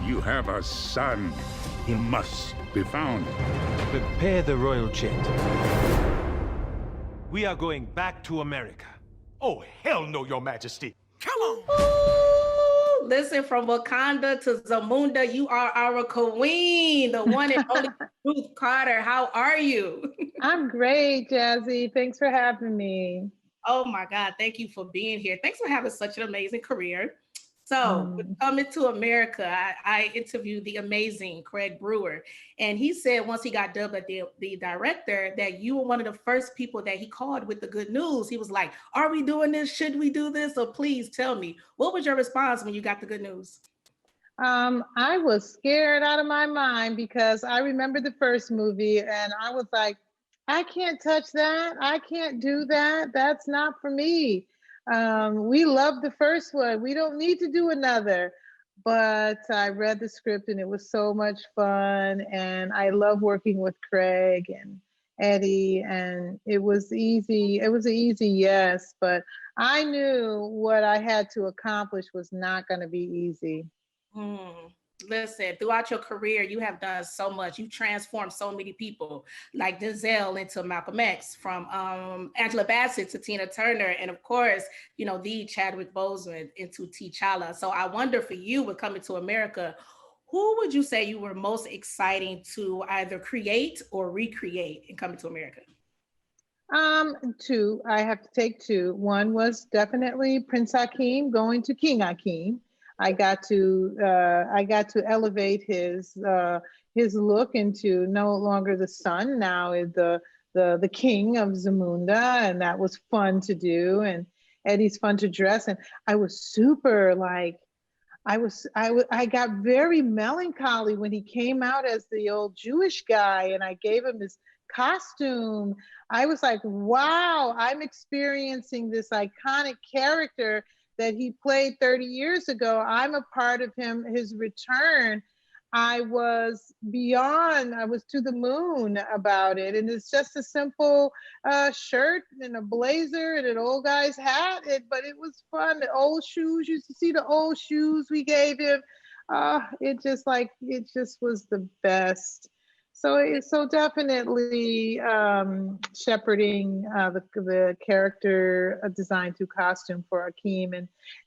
You have a son. He must be found. Prepare the royal jet. We are going back to America. Oh, hell no, Your Majesty. Come on. Ooh, listen, from Wakanda to Zamunda, you are our queen, the one and only Ruth Carter. How are you? I'm great, Jazzy. Thanks for having me. Oh my God, thank you for being here. Thanks for having such an amazing career. So, with Coming to America, I interviewed the amazing Craig Brewer, and he said once he got dubbed as the director that you were one of the first people that he called with the good news. He was like, "Are we doing this? Should we do this? So please tell me." What was your response when you got the good news? I was scared out of my mind because I remember the first movie and I was like, I can't touch that. I can't do that. That's not for me. We love the first one. We don't need to do another. But I read the script and it was so much fun. And I love working with Craig and Eddie. And it was easy. It was an easy yes. But I knew what I had to accomplish was not going to be easy. Listen, throughout your career, you have done so much. You transformed so many people, like Denzel into Malcolm X, from Angela Bassett to Tina Turner, and of course, you know, the Chadwick Boseman into T'Challa. So I wonder for you, with Coming to America, who would you say you were most exciting to either create or recreate in Coming to America? Two. I have to take two. One was definitely Prince Akeem going to King Akeem. I got to elevate his look into no longer the son, now is the king of Zamunda, and that was fun to do. And Eddie's fun to dress, and I was super like, I got very melancholy when he came out as the old Jewish guy, and I gave him his costume. I was like, wow, I'm experiencing this iconic character that he played 30 years ago. I'm a part of his return. I was to the moon about it. And it's just a simple shirt and a blazer and an old guy's hat, but it was fun. The old shoes, you used to see the old shoes we gave him. It just was the best. So definitely shepherding the character design through costume for Akeem,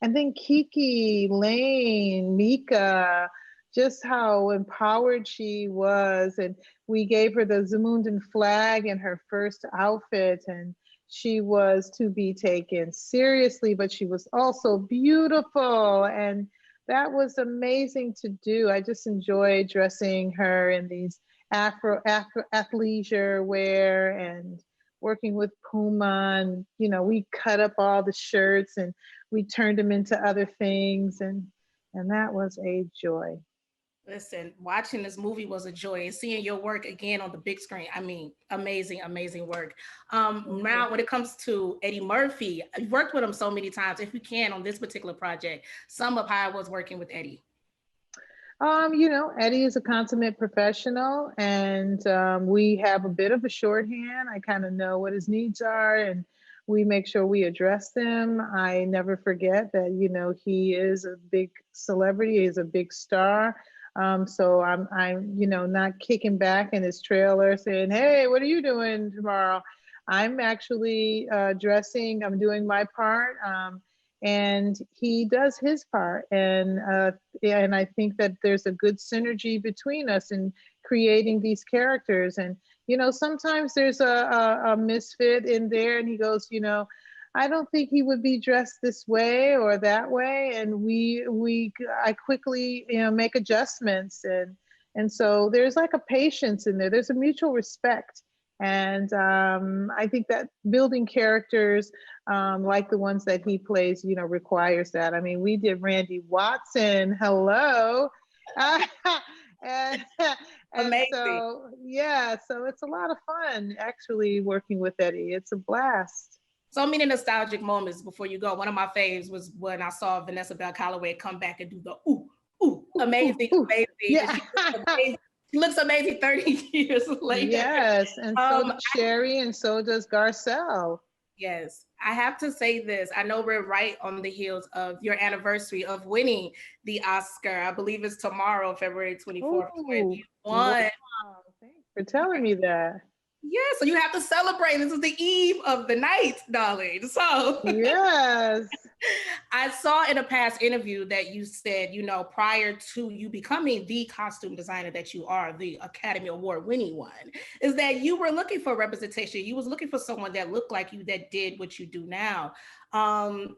and then Kiki, Lane, Mika, just how empowered she was, and we gave her the Zamundan flag in her first outfit, and she was to be taken seriously, but she was also beautiful, and that was amazing to do. I just enjoyed dressing her in these Afro athleisure wear and working with Puma, and we cut up all the shirts and we turned them into other things, and that was a joy. Listen, watching this movie was a joy, and seeing your work again on the big screen. I mean, amazing, amazing work. Now, when it comes to Eddie Murphy, I've worked with him so many times. If we can, on this particular project, sum up how I was working with Eddie. Eddie is a consummate professional, and we have a bit of a shorthand. I kind of know what his needs are, and we make sure we address them. I never forget that, he is a big celebrity, he's a big star. So I'm not kicking back in his trailer saying, "Hey, what are you doing tomorrow?" I'm actually dressing, I'm doing my part. And he does his part, and I think that there's a good synergy between us in creating these characters. And sometimes there's a misfit in there, and he goes, I don't think he would be dressed this way or that way, and I quickly make adjustments, and so there's like a patience in there. There's a mutual respect. And I think that building characters like the ones that he plays, requires that. I mean, we did Randy Watson. Hello. and Amazing. So it's a lot of fun actually working with Eddie. It's a blast. So many nostalgic moments before you go. One of my faves was when I saw Vanessa Bell Calloway come back and do the amazing, amazing. Yeah. She looks amazing 30 years later. Yes, and so does Sherry, and so does Garcelle. Yes, I have to say this. I know we're right on the heels of your anniversary of winning the Oscar. I believe it's tomorrow, February 24th, when Oh, you wow. won. Thanks for telling me that. Yeah, so you have to celebrate. This is the eve of the night, darling. So Yes. I saw in a past interview that you said, you know, prior to you becoming the costume designer that you are, the Academy Award winning one, is that you were looking for representation. You was looking for someone that looked like you, that did what you do now. And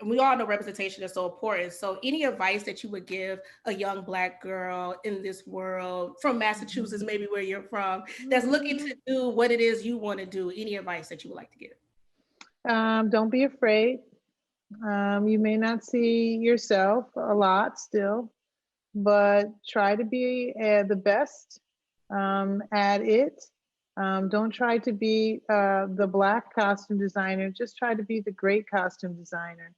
we all know representation is so important. So any advice that you would give a young Black girl in this world from Massachusetts, maybe where you're from, that's looking to do what it is you want to do, any advice that you would like to give? Don't be afraid. You may not see yourself a lot still, but try to be the best at it. Don't try to be the Black costume designer, just try to be the great costume designer.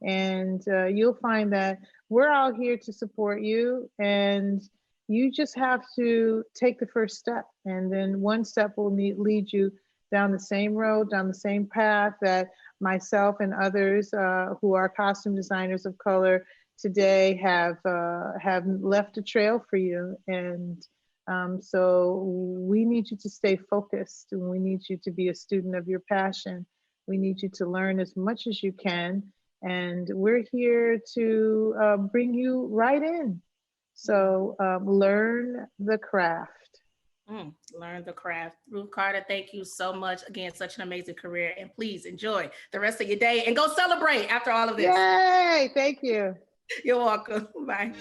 And you'll find that we're out here to support you, and you just have to take the first step. And then one step will lead you down the same road, down the same path that myself and others who are costume designers of color today have left a trail for you. And so we need you to stay focused, and we need you to be a student of your passion. We need you to learn as much as you can, and we're here to bring you right in. So learn the craft. Learn the craft. Ruth Carter, thank you so much. Again, such an amazing career. And please enjoy the rest of your day and go celebrate after all of this. Yay! Thank you. You're welcome. Bye.